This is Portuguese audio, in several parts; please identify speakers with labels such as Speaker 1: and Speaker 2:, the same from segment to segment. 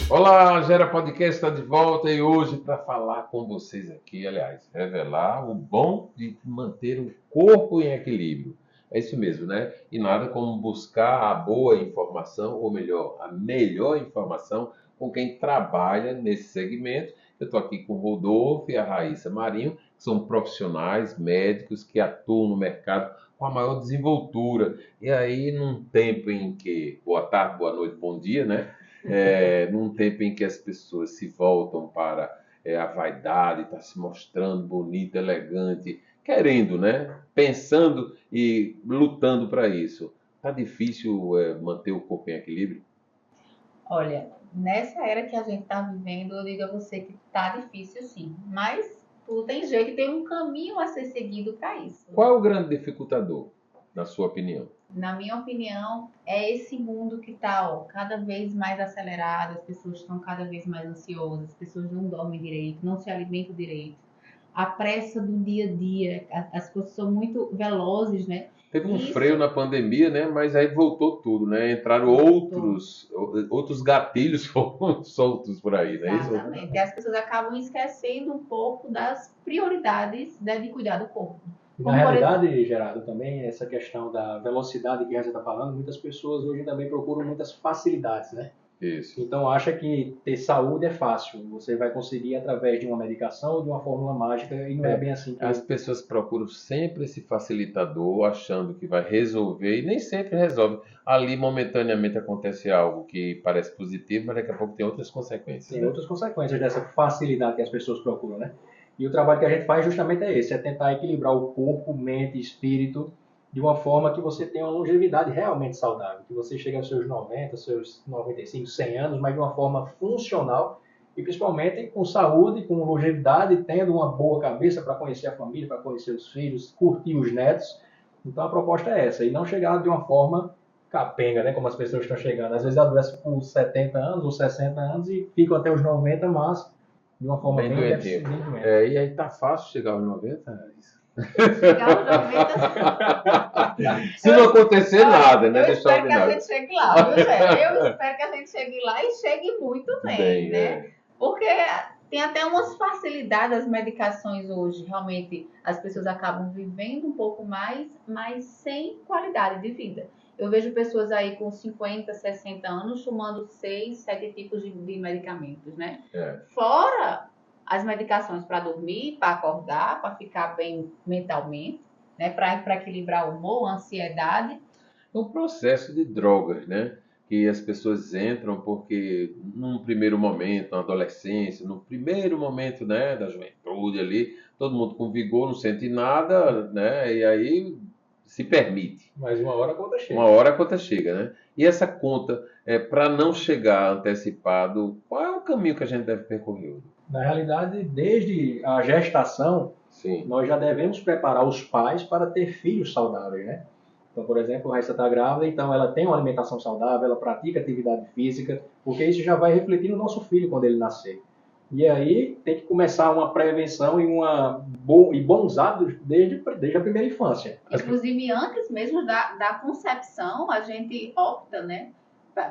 Speaker 1: Olá, Gera Podcast está de volta e hoje para falar com vocês aqui, aliás, revelar o bom de manter o corpo em equilíbrio. É isso mesmo, né? E nada como buscar a boa informação, ou melhor, a melhor informação com quem trabalha nesse segmento. Eu estou aqui com o Rodolfo e a Raíssa Marinho, que são profissionais médicos que atuam no mercado com a maior desenvoltura. E aí, num tempo em que, boa tarde, boa noite, bom dia, né? Num tempo em que as pessoas se voltam para a vaidade, está se mostrando bonita, elegante, querendo, né? Pensando e lutando para isso. Está difícil manter o corpo em equilíbrio?
Speaker 2: Olha, nessa era que a gente está vivendo, eu digo a você que tá difícil sim, mas tudo tem jeito, tem um caminho a ser seguido para isso.
Speaker 1: Qual é o grande dificultador, na sua opinião?
Speaker 2: Na minha opinião, é esse mundo que está cada vez mais acelerado, as pessoas estão cada vez mais ansiosas, as pessoas não dormem direito, não se alimentam direito. A pressa do dia a dia, as coisas são muito velozes, né?
Speaker 1: Teve um
Speaker 2: Isso
Speaker 1: freio na pandemia, né? Mas aí voltou tudo, né? Entraram
Speaker 2: voltou.
Speaker 1: outros gatilhos foram soltos por aí, não é isso?
Speaker 2: Exatamente. E as pessoas acabam esquecendo um pouco das prioridades, né, de cuidar do corpo.
Speaker 3: E na
Speaker 2: Como por exemplo,
Speaker 3: realidade, Gerardo, também essa questão da velocidade que você está falando, muitas pessoas hoje também procuram muitas facilidades, né?
Speaker 1: Isso.
Speaker 3: Então acha que ter saúde é fácil, você vai conseguir através de uma medicação ou de uma fórmula mágica e não é bem assim que
Speaker 1: As pessoas procuram sempre esse facilitador, achando que vai resolver, e nem sempre resolve. Ali, momentaneamente, acontece algo que parece positivo, mas daqui a pouco tem outras consequências,
Speaker 3: tem
Speaker 1: né?
Speaker 3: outras consequências dessa facilidade que as pessoas procuram, né? E o trabalho que a gente faz justamente é esse, é tentar equilibrar o corpo, mente e espírito de uma forma que você tenha uma longevidade realmente saudável, que você chegue aos seus 90, seus 95, 100 anos, mas de uma forma funcional e principalmente com saúde, com longevidade, tendo uma boa cabeça para conhecer a família, para conhecer os filhos, curtir os netos. Então a proposta é essa, e não chegar de uma forma capenga, né, como as pessoas estão chegando. Às vezes adoecem com 70 anos ou 60 anos e ficam até os 90, mas de uma forma
Speaker 1: Bem
Speaker 3: bem
Speaker 1: doentio.
Speaker 3: bem doente.
Speaker 1: E aí tá fácil chegar aos 90?
Speaker 2: chegar aos 90.
Speaker 1: Se não acontecer nada, né?
Speaker 2: Eu
Speaker 1: Deixar
Speaker 2: espero que a
Speaker 1: ordinário.
Speaker 2: gente chegue lá, viu, Zé? Eu espero que a gente chegue lá e chegue muito bem, né? Porque tem até umas facilidades das medicações hoje. Realmente, as pessoas acabam vivendo um pouco mais, mas sem qualidade de vida. Eu vejo pessoas aí com 50, 60 anos tomando 6, 7 tipos de medicamentos, né? Fora as medicações para dormir, para acordar, para ficar bem mentalmente, né? Para equilibrar o humor, a ansiedade.
Speaker 1: É um processo de drogas, né? Que as pessoas entram porque num primeiro momento, na adolescência, no primeiro momento, né, da juventude ali, todo mundo com vigor, não sente nada, né? E aí se permite.
Speaker 3: Mas uma hora a conta chega.
Speaker 1: Uma hora a conta chega, né? E essa conta, para não chegar antecipado, qual é o caminho que a gente deve percorrer?
Speaker 3: Na realidade, desde a gestação,
Speaker 1: Sim.
Speaker 3: nós já devemos preparar os pais para ter filhos saudáveis, né? Então, por exemplo, a Raíssa está grávida, então ela tem uma alimentação saudável, ela pratica atividade física, porque isso já vai refletir no nosso filho quando ele nascer. E aí tem que começar uma prevenção e bons hábitos desde a primeira infância.
Speaker 2: Inclusive, antes mesmo da concepção, a gente opta, né,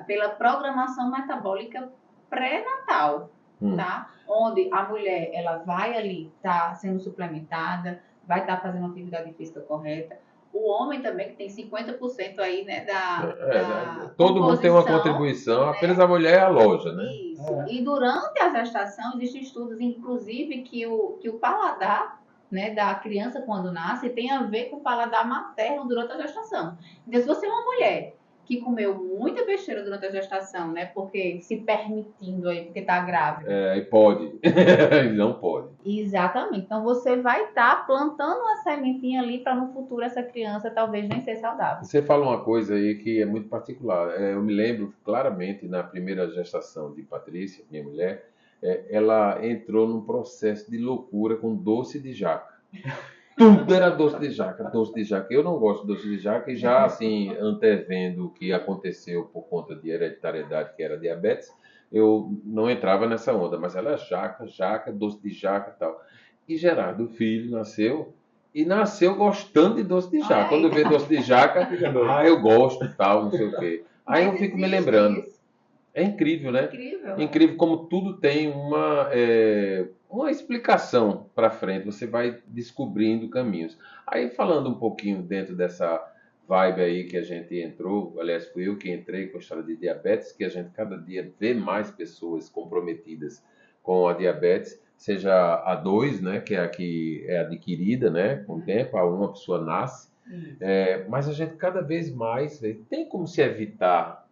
Speaker 2: pela programação metabólica pré-natal, tá? Onde a mulher ela vai ali estar sendo suplementada, vai estar fazendo a atividade física correta. O homem também, que tem 50% aí, né,
Speaker 1: todo mundo tem uma
Speaker 2: composição,
Speaker 1: contribuição,
Speaker 2: né?
Speaker 1: Apenas a mulher é a loja, né?
Speaker 2: Isso. E durante a gestação, existem estudos, inclusive, que o paladar, né, da criança quando nasce tem a ver com o paladar materno durante a gestação. Então, se você é uma mulher que comeu muita besteira durante a gestação, né, porque se permitindo aí, porque tá grávida.
Speaker 1: E pode. Não pode.
Speaker 2: Exatamente. Então, você vai estar plantando uma sementinha ali para no futuro essa criança talvez nem ser saudável.
Speaker 1: Você fala uma coisa aí que é muito particular. Eu me lembro claramente na primeira gestação de Patrícia, minha mulher, ela entrou num processo de loucura com doce de jaca. Tudo era doce de jaca, doce de jaca. Eu não gosto de doce de jaca e já, assim, antevendo o que aconteceu por conta de hereditariedade, que era diabetes, eu não entrava nessa onda. Mas ela é jaca, doce de jaca e tal. E Gerardo, o filho, nasceu e nasceu gostando de doce de jaca.
Speaker 2: Olha aí.
Speaker 1: Quando vê doce de jaca, eu gosto, tal, não sei o quê. Aí eu
Speaker 2: Mas
Speaker 1: fico me
Speaker 2: existe
Speaker 1: lembrando.
Speaker 2: isso.
Speaker 1: É incrível, né?
Speaker 2: Incrível.
Speaker 1: Incrível como tudo tem uma explicação para frente. Você vai descobrindo caminhos. Aí falando um pouquinho dentro dessa vibe aí que a gente entrou, aliás, fui eu que entrei com a história de diabetes, que a gente cada dia vê mais pessoas comprometidas com a diabetes, seja a 2, né, que é a que é adquirida, né, com o tempo, a 1 a pessoa nasce,
Speaker 2: Isso.
Speaker 1: mas a gente cada vez mais tem como se evitar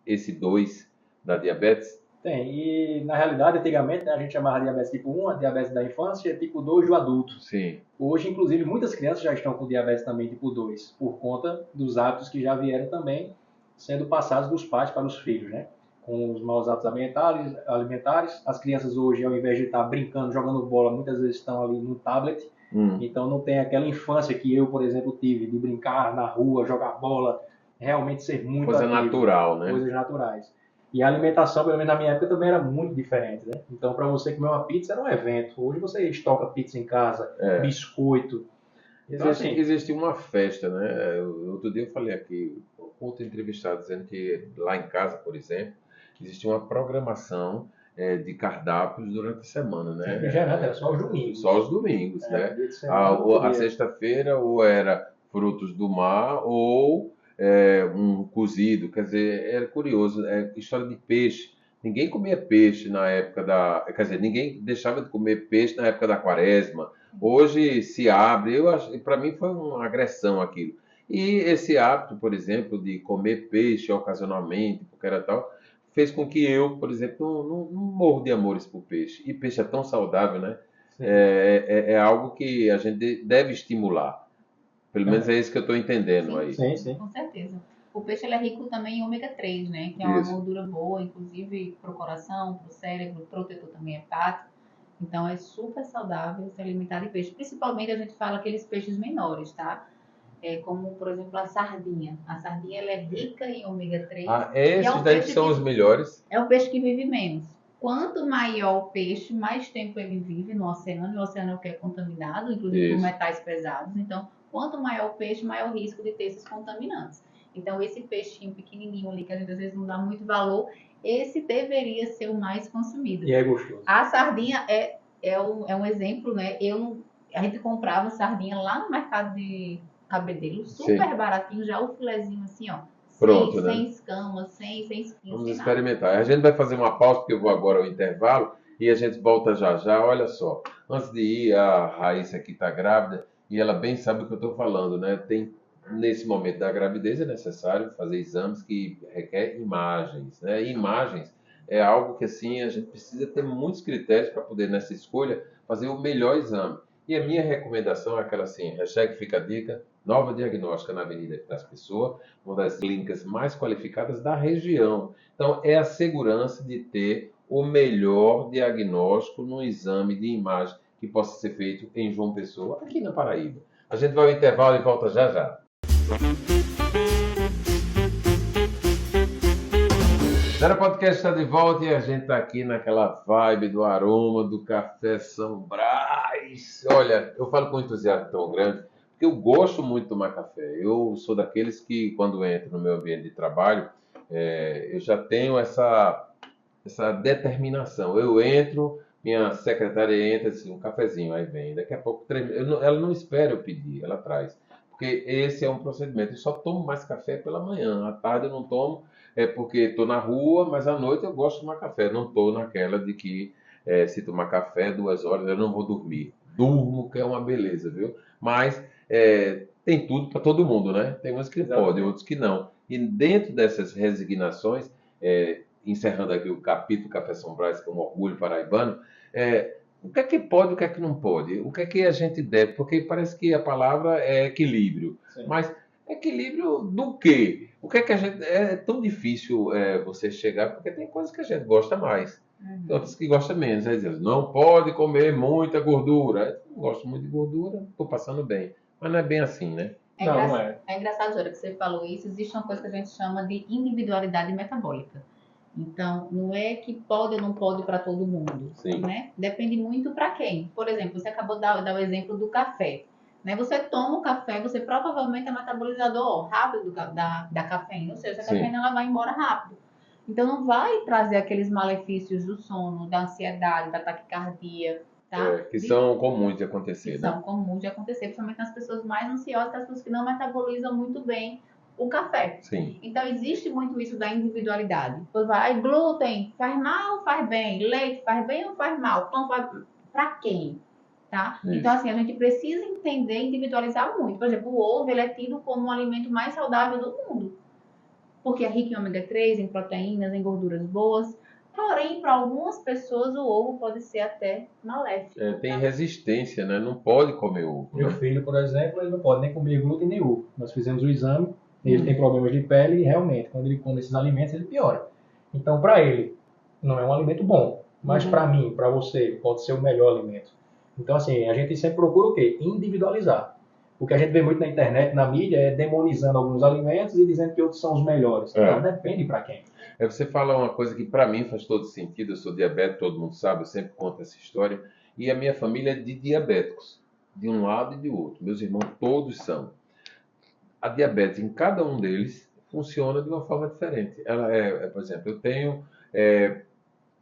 Speaker 1: esse 2 da diabetes?
Speaker 3: Tem, e na realidade, antigamente, né, a gente chamava de diabetes tipo 1, a diabetes da infância, e tipo 2 do adulto.
Speaker 1: Sim.
Speaker 3: Hoje, inclusive, muitas crianças já estão com diabetes também tipo 2, por conta dos hábitos que já vieram também sendo passados dos pais para os filhos, né? Com os maus hábitos alimentares. As crianças hoje, ao invés de estar brincando, jogando bola, muitas vezes estão ali no tablet. Então não tem aquela infância que eu, por exemplo, tive, de brincar na rua, jogar bola, realmente ser muito
Speaker 1: Coisa
Speaker 3: ativo.
Speaker 1: natural, né?
Speaker 3: Coisas naturais. E a alimentação, pelo menos na minha época, também era muito diferente, né? Então, para você comer uma pizza era um evento. Hoje você estoca pizza em casa, biscoito.
Speaker 1: Então, assim, existe uma festa, né? Outro dia eu falei aqui, outro entrevistado dizendo que lá em casa, por exemplo, existe uma programação de cardápios durante a semana, né?
Speaker 3: Refrigerante, era só os domingos.
Speaker 1: Só os domingos, né?
Speaker 3: Dia de semana,
Speaker 1: A sexta-feira ou era frutos do mar ou um cozido, quer dizer, era curioso, história de peixe. Ninguém comia peixe na época quer dizer, ninguém deixava de comer peixe na época da quaresma. Hoje se abre, para mim foi uma agressão aquilo. E esse hábito, por exemplo, de comer peixe ocasionalmente, porque era tal, fez com que eu, por exemplo, não morro de amores por peixe. E peixe é tão saudável, né? É algo que a gente deve estimular. Pelo menos é isso que eu estou entendendo
Speaker 2: Sim,
Speaker 1: aí.
Speaker 3: Sim.
Speaker 2: Com certeza. O peixe ele é rico também em ômega 3, né? Que é uma gordura boa, inclusive para o coração, para o cérebro, protetor também hepático. Então é super saudável se alimentar de peixe. Principalmente a gente fala aqueles peixes menores, tá? Como, por exemplo, a sardinha. A sardinha ela é rica em ômega 3.
Speaker 1: Esses daí que são os melhores.
Speaker 2: É o peixe que vive menos. Quanto maior o peixe, mais tempo ele vive no oceano. E o oceano é o que é contaminado, inclusive por metais pesados. Então, quanto maior o peixe, maior o risco de ter esses contaminantes. Então, esse peixinho pequenininho ali, que a gente às vezes não dá muito valor, esse deveria ser o mais consumido.
Speaker 3: E é gostoso.
Speaker 2: A sardinha é um exemplo, né? A gente comprava sardinha lá no mercado de Cabedelo, super baratinho, já o filezinho assim, ó.
Speaker 1: Pronto,
Speaker 2: sem escamas, sem espinhos.
Speaker 1: Vamos experimentar. A gente vai fazer uma pausa, porque eu vou agora ao intervalo, e a gente volta já já. Olha só, antes de ir, a Raíssa aqui está grávida, e ela bem sabe o que eu estou falando, né? Nesse momento da gravidez é necessário fazer exames que requer imagens, né? Imagens é algo que, assim, a gente precisa ter muitos critérios para poder, nessa escolha, fazer o melhor exame. E a minha recomendação é aquela assim, hashtag fica a dica, Nova Diagnóstica na Avenida das Pessoas, uma das clínicas mais qualificadas da região. Então, é a segurança de ter o melhor diagnóstico no exame de imagem que possa ser feito em João Pessoa, aqui na Paraíba. A gente vai ao intervalo e volta já já. Zero Podcast está de volta e a gente está aqui naquela vibe do aroma do café São Brás. Olha, eu falo com um entusiasmo tão grande, porque eu gosto muito de tomar café. Eu sou daqueles que, quando entro no meu ambiente de trabalho, eu já tenho essa determinação. Eu entro, minha secretária entra assim, um cafezinho, aí vem. Daqui a pouco, ela não espera eu pedir, ela traz. Porque esse é um procedimento. Eu só tomo mais café pela manhã. À tarde eu não tomo, porque estou na rua, mas à noite eu gosto de tomar café. Não estou naquela de que se tomar café 2 horas eu não vou dormir. Durmo, que é uma beleza, viu? Mas tem tudo para todo mundo, né? Tem uns que podem, outros que não. E dentro dessas resignações, encerrando aqui o capítulo Café São Brás, que é um orgulho paraibano, o que é que pode, o que é que não pode? O que é que a gente deve? Porque parece que a palavra é equilíbrio. Sim. Mas equilíbrio do quê? O que é que a gente... É tão difícil você chegar, porque tem coisas que a gente gosta mais. Tem outras que gosta menos. Aí diz, não pode comer muita gordura. Eu não gosto muito de gordura, estou passando bem. Mas não é bem assim, né?
Speaker 2: É engraçado, Jora, que você falou isso. Existe uma coisa que a gente chama de individualidade metabólica. Então, não é que pode ou não pode para todo mundo, né? Depende muito para quem. Por exemplo, você acabou de dar o exemplo do café. né? Você toma o café, você provavelmente é metabolizador rápido da cafeína, ou seja, a cafeína ela vai embora rápido. Então não vai trazer aqueles malefícios do sono, da ansiedade, da taquicardia, tá?
Speaker 1: Que são comuns de acontecer, né?
Speaker 2: São comuns de acontecer, principalmente nas pessoas mais ansiosas, as pessoas que não metabolizam muito bem o café.
Speaker 1: Sim.
Speaker 2: Então existe muito isso da individualidade. Pois vai, glúten faz mal ou faz bem? Leite faz bem ou faz mal? Pão faz... Pra quem? Tá? Então assim, a gente precisa entender e individualizar muito. Por exemplo, o ovo ele é tido como o alimento mais saudável do mundo. Porque é rico em ômega 3, em proteínas, em gorduras boas. Porém, para algumas pessoas, o ovo pode ser até maléfico.
Speaker 1: Tem resistência, né? Não pode comer ovo.
Speaker 3: Meu filho, por exemplo, ele não pode nem comer glúten nem ovo. Nós fizemos o exame, ele tem problemas de pele e realmente, quando ele come esses alimentos, ele piora. Então, para ele, não é um alimento bom. Mas para mim, para você, pode ser o melhor alimento. Então, assim, a gente sempre procura o quê? Individualizar. O que a gente vê muito na internet, na mídia, é demonizando alguns alimentos e dizendo que outros são os melhores. Então, depende para quem.
Speaker 1: Você fala uma coisa que para mim faz todo sentido. Eu sou diabético, todo mundo sabe, eu sempre conto essa história. E a minha família é de diabéticos, de um lado e de outro. Meus irmãos todos são. A diabetes em cada um deles funciona de uma forma diferente. Ela por exemplo, eu tenho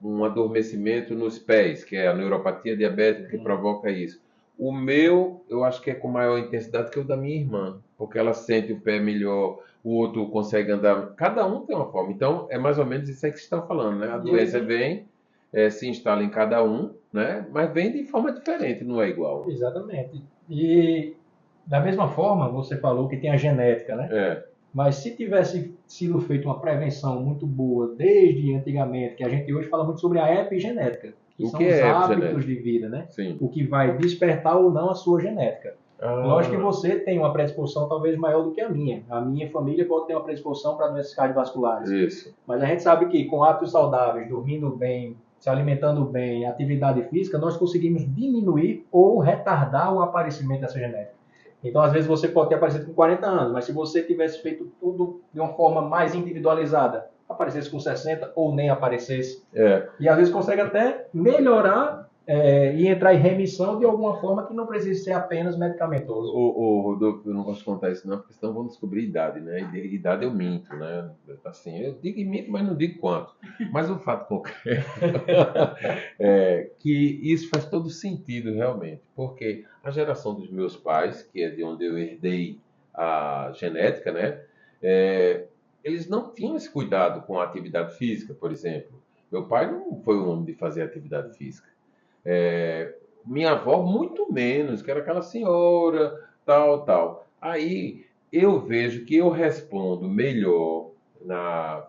Speaker 1: um adormecimento nos pés, que é a neuropatia diabética que provoca isso. O meu, eu acho que é com maior intensidade que o da minha irmã, porque ela sente o pé melhor, o outro consegue andar. Cada um tem uma forma. Então, é mais ou menos isso aí que você está falando, né? A doença vem, se instala em cada um, né? Mas vem de forma diferente, não é igual.
Speaker 3: Exatamente. E, da mesma forma, você falou que tem a genética, né? Mas se tivesse sido feita uma prevenção muito boa desde antigamente, que a gente hoje fala muito sobre a epigenética, que são os hábitos de vida, né?
Speaker 1: Sim.
Speaker 3: O que vai despertar ou não a sua genética. Lógico que você tem uma predisposição talvez maior do que a minha. A minha família pode ter uma predisposição para doenças cardiovasculares.
Speaker 1: Isso.
Speaker 3: Mas a gente sabe que com hábitos saudáveis, dormindo bem, se alimentando bem, atividade física, nós conseguimos diminuir ou retardar o aparecimento dessa genética. Então, às vezes, você pode ter aparecido com 40 anos, mas se você tivesse feito tudo de uma forma mais individualizada, aparecesse com 60 ou nem aparecesse. E às vezes consegue até melhorar e entrar em remissão de alguma forma que não precisa ser apenas medicamentoso.
Speaker 1: Rodolfo, eu não gosto de contar isso não, porque senão vão descobrir idade, né? Idade eu minto, né? Assim, eu digo e minto, mas não digo quanto. Mas o fato concreto é que isso faz todo sentido realmente, porque a geração dos meus pais, que é de onde eu herdei a genética, né? Eles não tinham esse cuidado com a atividade física, por exemplo. Meu pai não foi um homem de fazer atividade física. Minha avó, muito menos, que era aquela senhora, tal. Aí eu vejo que eu respondo melhor,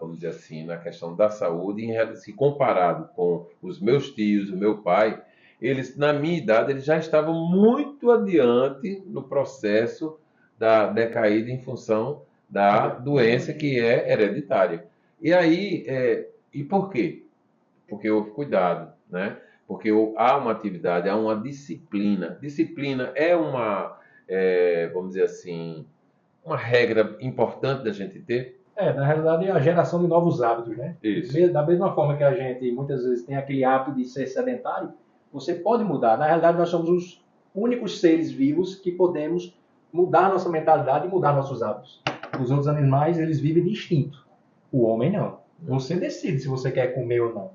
Speaker 1: vamos dizer assim, na questão da saúde, se comparado com os meus tios, o meu pai. Eles, na minha idade, eles já estavam muito adiante no processo da decaída em função da doença que é hereditária. E aí, e por quê? Porque houve cuidado, né? Porque há uma atividade, há uma disciplina. Disciplina é vamos dizer assim, uma regra importante da gente ter.
Speaker 3: Na realidade, é a geração de novos hábitos, né?
Speaker 1: Isso.
Speaker 3: Da mesma forma que a gente muitas vezes tem aquele hábito de ser sedentário, você pode mudar. Na realidade, nós somos os únicos seres vivos que podemos mudar nossa mentalidade e mudar nossos hábitos. Os outros animais, eles vivem de instinto. O homem, não. Você decide se você quer comer ou não.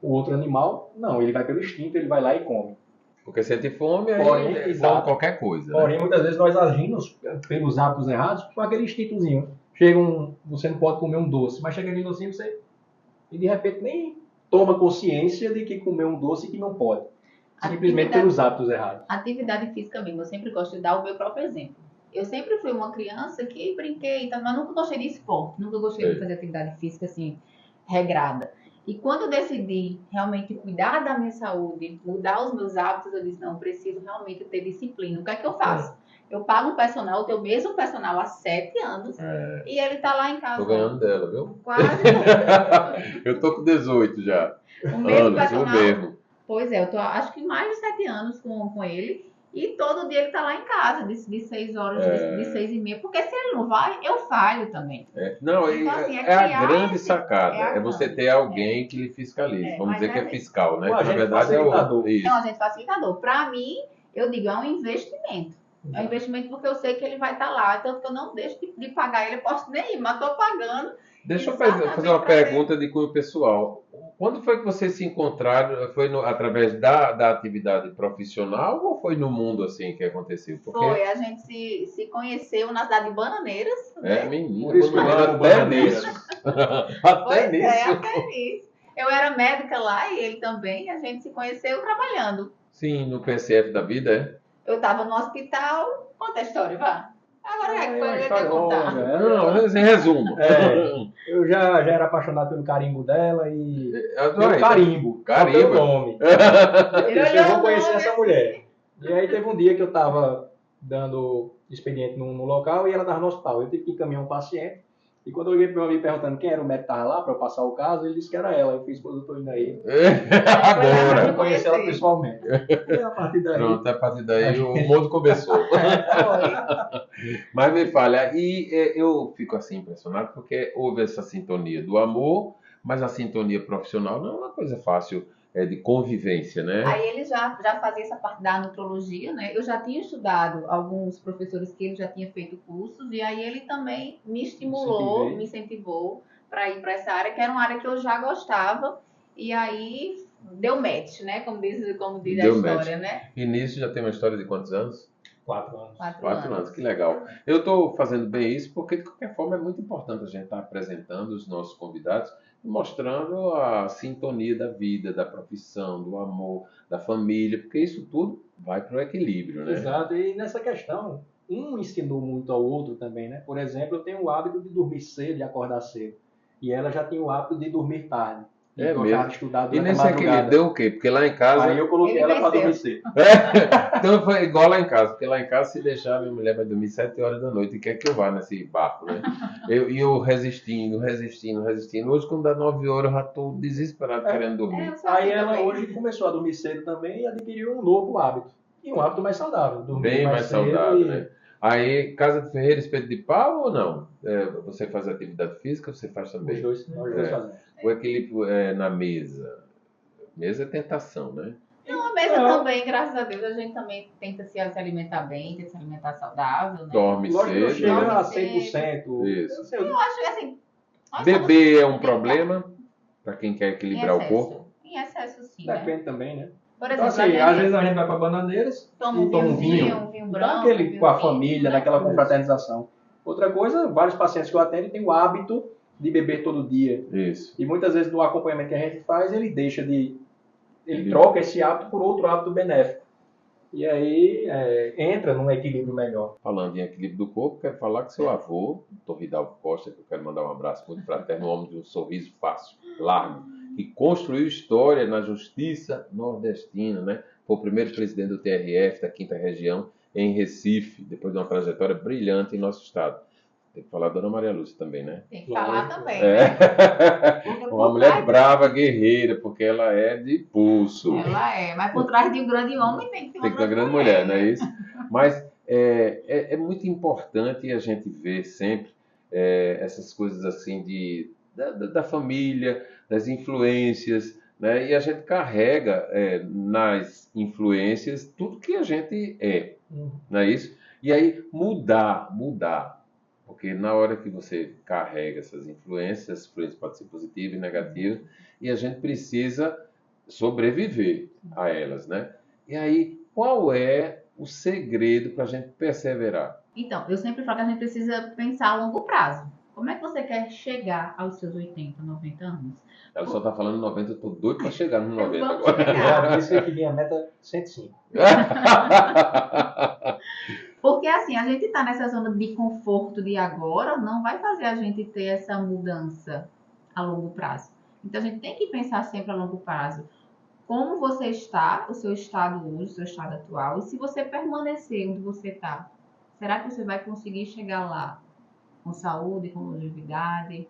Speaker 3: O outro animal, não. Ele vai pelo instinto, ele vai lá e come.
Speaker 1: Porque sente fome, aí come qualquer coisa.
Speaker 3: Porém, muitas vezes nós agimos pelos hábitos errados com aquele instintozinho. Você não pode comer um doce, mas chega aquele docinho, e de repente nem toma consciência de que comer um doce que não pode. Simplesmente pelos hábitos errados.
Speaker 2: Atividade física mesmo. Eu sempre gosto de dar o meu próprio exemplo. Eu sempre fui uma criança que brinquei, mas nunca gostei de esporte, nunca gostei de fazer atividade física assim, regrada. E quando eu decidi realmente cuidar da minha saúde, mudar os meus hábitos, eu disse, não, eu preciso realmente ter disciplina. O que é que eu faço? Eu pago um personal, eu tenho o mesmo personal há 7 anos, e ele tá lá em casa.
Speaker 1: Tô ganhando dela, viu?
Speaker 2: Quase.
Speaker 1: Eu tô com 18 já.
Speaker 2: O mesmo personal.
Speaker 1: O mesmo.
Speaker 2: Pois é, eu tô acho que mais de 7 anos com ele. E todo dia ele tá lá em casa, de 6 horas, de 6h30. Porque se ele não vai, eu falho também.
Speaker 1: Não, então, assim, a grande sacada. É você ter alguém que lhe fiscalize. Vamos dizer que é fiscal, né?
Speaker 3: Na verdade é o...
Speaker 2: Não, a gente facilitador. Para mim, eu digo, é um investimento. É um investimento porque eu sei que ele vai estar lá. Tanto que eu não deixo de pagar ele. Eu posso nem ir, mas estou pagando.
Speaker 1: Deixa eu fazer uma pergunta de cunho pessoal. Quando foi que vocês se encontraram? Foi através da atividade profissional ou foi no mundo assim que aconteceu? Porque...
Speaker 2: Foi, a gente se conheceu na cidade de Bananeiras. Né?
Speaker 1: Menino.
Speaker 3: Por isso que eu amo Bananeiras.
Speaker 1: Até nisso.
Speaker 2: Até nisso. Eu era médica lá e ele também. A gente se conheceu trabalhando.
Speaker 1: Sim, no PSF da vida, é?
Speaker 2: Eu estava no hospital. Conta a história, vá. Agora é que foi eu ia contar.
Speaker 1: Não, em resumo.
Speaker 3: Eu já era apaixonado pelo carimbo dela e...
Speaker 1: Pelo
Speaker 3: carimbo.
Speaker 1: Carimbo.
Speaker 3: Pelo nome. Eu vou conhecer essa mulher. E aí teve um dia que eu estava dando expediente no local e ela estava no hospital. Eu tive que encaminhar um paciente. E quando eu liguei para o meu amigo perguntando quem era o médico que estava lá para eu passar o caso, ele disse que era ela. Eu fiz, eu estou indo aí.
Speaker 1: Agora.
Speaker 3: Eu conheci ela pessoalmente. E a partir daí...
Speaker 1: Pronto, a partir daí o mundo começou. Mas me fala, e eu fico assim impressionado porque houve essa sintonia do amor, mas a sintonia profissional não é uma coisa fácil de convivência, né?
Speaker 2: Aí ele já fazia essa parte da nutrologia, né? Eu já tinha estudado alguns professores que ele já tinha feito cursos, e aí ele também me estimulou, me incentivou para ir para essa área, que era uma área que eu já gostava, e aí deu match, né? Como diz a história, né?
Speaker 1: E nisso já tem uma história de quantos anos?
Speaker 3: 4 anos.
Speaker 1: 4 anos, que legal. Eu estou fazendo bem isso porque, de qualquer forma, é muito importante a gente estar apresentando os nossos convidados, mostrando a sintonia da vida, da profissão, do amor, da família, porque isso tudo vai para o equilíbrio, né?
Speaker 3: Exato, e nessa questão, um ensinou muito ao outro também, né? Por exemplo, eu tenho o hábito de dormir cedo e acordar cedo, e ela já tem o hábito de dormir tarde.
Speaker 1: Mesmo.
Speaker 3: Estudar
Speaker 1: e nesse equilíbrio deu o quê? Porque lá em casa...
Speaker 3: Aí eu coloquei ela para dormir cedo.
Speaker 1: Então foi igual lá em casa, porque lá em casa se deixar, minha mulher vai dormir 7 horas da noite e quer que eu vá nesse barco, né? Eu resistindo. Hoje quando dá 9 horas eu já estou desesperado querendo dormir.
Speaker 3: Aí ela hoje começou a dormir cedo também e adquiriu um novo hábito. E um hábito mais saudável. Dormir
Speaker 1: bem mais saudável, né? Aí, casa de ferreiro, espeto de pau ou não? Você faz atividade física, você faz também?
Speaker 3: Nós dois fazemos.
Speaker 1: O equilíbrio na mesa. Mesa é tentação, né?
Speaker 2: Não, a mesa também, graças a Deus, a gente também tenta se alimentar bem, tenta se alimentar saudável, né?
Speaker 1: Dorme
Speaker 3: Lógico que não
Speaker 1: cedo.
Speaker 3: chega a 100%.
Speaker 1: Isso.
Speaker 2: Eu acho que assim...
Speaker 1: Beber é um problema para quem quer equilibrar o corpo?
Speaker 2: Em excesso, sim.
Speaker 3: Depende também, né?
Speaker 2: Por exemplo,
Speaker 3: Então, assim, às vezes a gente vai para Bananeiras
Speaker 2: toma
Speaker 3: um vinho
Speaker 2: branco,
Speaker 3: com a família, naquela confraternização. Outra coisa, vários pacientes que eu atendo têm o hábito de beber todo dia.
Speaker 1: Isso.
Speaker 3: E muitas vezes no acompanhamento que a gente faz, ele deixa de... Ele troca esse hábito por outro hábito benéfico. E aí entra num equilíbrio melhor.
Speaker 1: Falando em equilíbrio do corpo, quero falar que seu avô, Dr. Vidal Costa, que eu quero mandar um abraço muito fraterno, um homem de um sorriso fácil, largo, que construiu história na justiça nordestina, né? Foi o primeiro presidente do TRF da 5ª Região em Recife, depois de uma trajetória brilhante em nosso estado. Tem que falar da Dona Maria Lúcia também, né?
Speaker 2: Tem que falar também.
Speaker 1: Uma mulher brava, guerreira, porque ela é de pulso.
Speaker 2: Ela é, mas por trás de um grande homem tem que ter
Speaker 1: uma grande mulher, não é isso? Mas é muito importante a gente ver sempre essas coisas assim da família, das influências, né? E a gente carrega nas influências tudo que a gente é, não é isso? E aí mudar. Porque na hora que você carrega essas influências podem ser positivas e negativas, e a gente precisa sobreviver a elas, né? E aí, qual é o segredo para a gente perseverar?
Speaker 2: Então, eu sempre falo que a gente precisa pensar a longo prazo. Como é que você quer chegar aos seus 80, 90 anos?
Speaker 1: Ela só está falando 90, eu estou doido para chegar nos 90 agora.
Speaker 3: Esse aqui minha meta 105.
Speaker 2: Porque assim, a gente está nessa zona de conforto de agora, não vai fazer a gente ter essa mudança a longo prazo. Então a gente tem que pensar sempre a longo prazo. Como você está, o seu estado hoje, o seu estado atual, e se você permanecer onde você está, será que você vai conseguir chegar lá com saúde, com longevidade?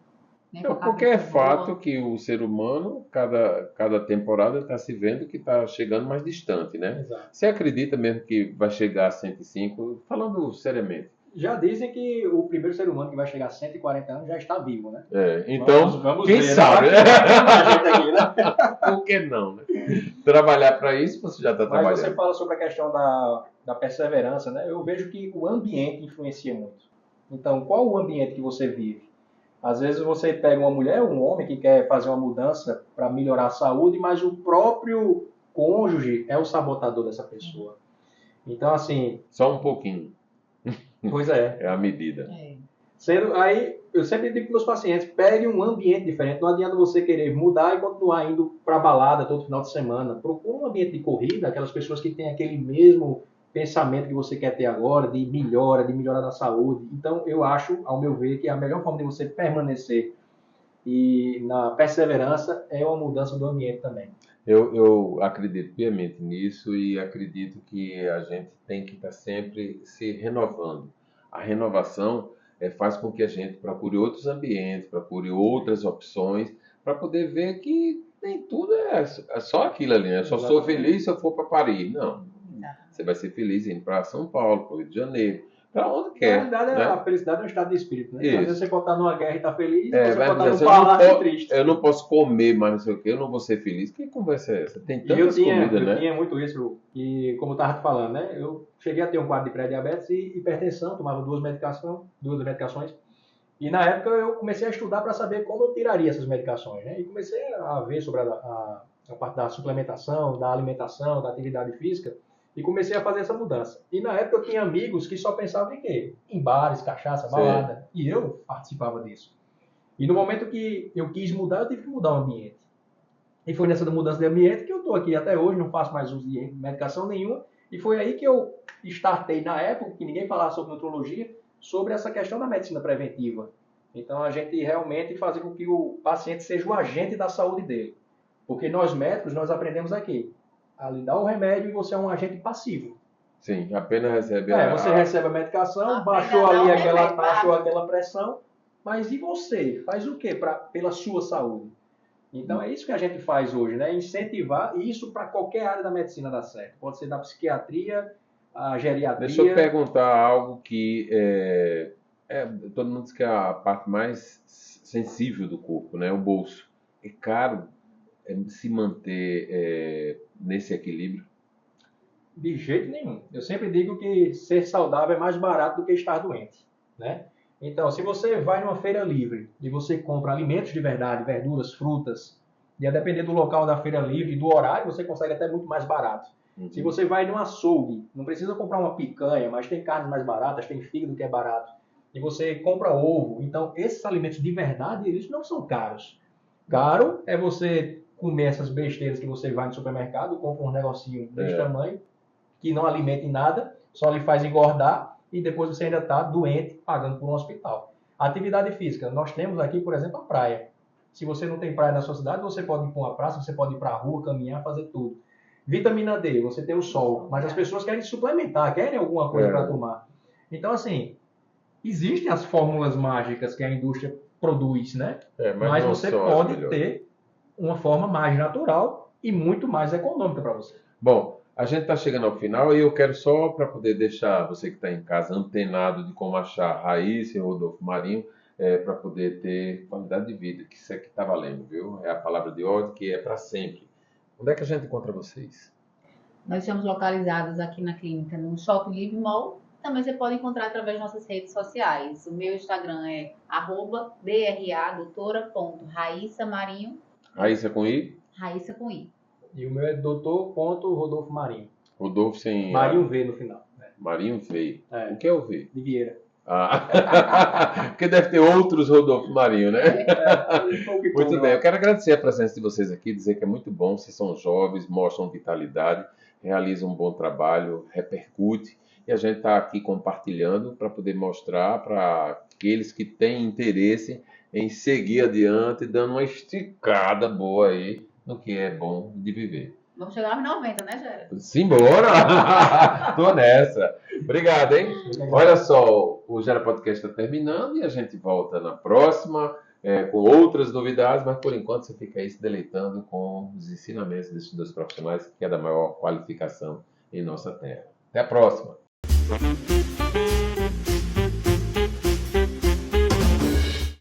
Speaker 2: Né,
Speaker 1: porque é fato que o ser humano, cada temporada está se vendo que está chegando mais distante, né?
Speaker 3: Exato.
Speaker 1: Você acredita mesmo que vai chegar a 105? Falando seriamente.
Speaker 3: Já dizem que o primeiro ser humano que vai chegar a 140 anos já está vivo, né?
Speaker 1: Então,
Speaker 3: vamos
Speaker 1: quem
Speaker 3: ver,
Speaker 1: sabe?
Speaker 3: Né?
Speaker 1: Por que não, né? Trabalhar para isso, você já está trabalhando.
Speaker 3: Mas você fala sobre a questão da perseverança, né, eu vejo que o ambiente influencia muito. Então, qual o ambiente que você vive? Às vezes você pega uma mulher, um homem que quer fazer uma mudança para melhorar a saúde, mas o próprio cônjuge é o sabotador dessa pessoa. Então, assim...
Speaker 1: Só um pouquinho.
Speaker 3: Pois é.
Speaker 1: É a medida.
Speaker 3: Aí, eu sempre digo para os meus pacientes, pegue um ambiente diferente. Não adianta você querer mudar e continuar indo para balada todo final de semana. Procure um ambiente de corrida, aquelas pessoas que têm aquele mesmo pensamento que você quer ter agora, de melhora da saúde. Então, eu acho, ao meu ver, que a melhor forma de você permanecer e na perseverança é uma mudança do ambiente também.
Speaker 1: Eu acredito piamente nisso e acredito que a gente tem que estar sempre se renovando. A renovação faz com que a gente procure outros ambientes, procure outras opções, para poder ver que nem tudo é só aquilo ali, né? Eu só sou feliz se eu for para Paris. Não. Você vai ser feliz indo para São Paulo, para o Rio de Janeiro, para onde quer.
Speaker 3: Na verdade,
Speaker 1: né?
Speaker 3: A felicidade é um estado de espírito, né?
Speaker 1: Isso.
Speaker 3: Às vezes você pode estar numa guerra e estar feliz, você pode estar num
Speaker 1: dizer,
Speaker 3: palácio triste.
Speaker 1: Eu não posso comer mais não sei o que, eu não vou ser feliz. Que conversa é essa? Tem tantas comidas, né?
Speaker 3: Eu tinha muito isso, e como eu estava te falando, né? Eu cheguei a ter um quadro de pré-diabetes e hipertensão, tomava duas medicações, e na época eu comecei a estudar para saber como eu tiraria essas medicações, né? E comecei a ver sobre a parte da suplementação, da alimentação, da atividade física, e comecei a fazer essa mudança. E na época eu tinha amigos que só pensavam em quê? Em bares, cachaça, balada. Sim. E eu participava disso. E no momento que eu quis mudar, eu tive que mudar o ambiente. E foi nessa mudança de ambiente que eu estou aqui até hoje, não faço mais uso de medicação nenhuma. E foi aí que eu startei, na época, que ninguém falava sobre nutrologia, sobre essa questão da medicina preventiva. Então a gente realmente fazer com que o paciente seja o agente da saúde dele. Porque nós médicos, nós aprendemos aqui. A lhe dar o remédio e você é um agente passivo.
Speaker 1: Sim, apenas recebe
Speaker 3: você recebe a medicação, baixou ali aquela pressão, mas e você? Faz o quê pela sua saúde? Então é isso que a gente faz hoje, né? Incentivar isso para qualquer área da medicina dar certo. Pode ser da psiquiatria, a geriatria...
Speaker 1: Deixa eu perguntar algo que todo mundo diz que é a parte mais sensível do corpo, né? O bolso. É caro se manter nesse equilíbrio?
Speaker 3: De jeito nenhum. Eu sempre digo que ser saudável é mais barato do que estar doente, né? Então, se você vai numa feira livre e você compra alimentos de verdade, verduras, frutas, e a depender do local da feira livre e do horário, você consegue até muito mais barato. Uhum. Se você vai num açougue, não precisa comprar uma picanha, mas tem carnes mais baratas, tem fígado que é barato, e você compra ovo. Então, esses alimentos de verdade, eles não são caros. Caro é você comer essas besteiras que você vai no supermercado, compra um negocinho desse tamanho, que não alimenta em nada, só lhe faz engordar, e depois você ainda está doente, pagando por um hospital. Atividade física. Nós temos aqui, por exemplo, a praia. Se você não tem praia na sua cidade, você pode ir para uma praça, você pode ir para a rua, caminhar, fazer tudo. Vitamina D, você tem o sol. Mas as pessoas querem suplementar, querem alguma coisa para tomar. Então, assim, existem as fórmulas mágicas que a indústria produz, né? Mas você pode ter uma forma mais natural e muito mais econômica para você.
Speaker 1: Bom, a gente está chegando ao final e eu quero só, para poder deixar você que está em casa antenado de como achar Raíssa e Rodolfo Marinho, para poder ter qualidade de vida, que isso aqui está valendo, viu? É a palavra de ordem que é para sempre. Onde é que a gente encontra vocês?
Speaker 2: Nós estamos localizados aqui na clínica no Shopping Live Mall. Também você pode encontrar através das nossas redes sociais. O meu Instagram é @dra.doutora.raissamarinho.
Speaker 1: Raíssa com I?
Speaker 2: Raíssa com I.
Speaker 3: E o meu é doutor.rodolfo Marinho.
Speaker 1: Rodolfo sem...
Speaker 3: Marinho V no final.
Speaker 1: Marinho V. O que é o V?
Speaker 3: De Vieira.
Speaker 1: Porque deve ter outros Rodolfo Marinho, né? Muito bem, eu quero agradecer a presença de vocês aqui, dizer que é muito bom, vocês são jovens, mostram vitalidade, realizam um bom trabalho, repercute, e a gente está aqui compartilhando para poder mostrar para aqueles que têm interesse em seguir adiante, dando uma esticada boa aí no que é bom de viver.
Speaker 2: Vamos chegar aos 90, né, Gera?
Speaker 1: Simbora! Tô nessa. Obrigado, hein? Olha só, o Gera Podcast está terminando e a gente volta na próxima com outras novidades, mas por enquanto você fica aí se deleitando com os ensinamentos desses dois profissionais que é da maior qualificação em nossa terra. Até a próxima!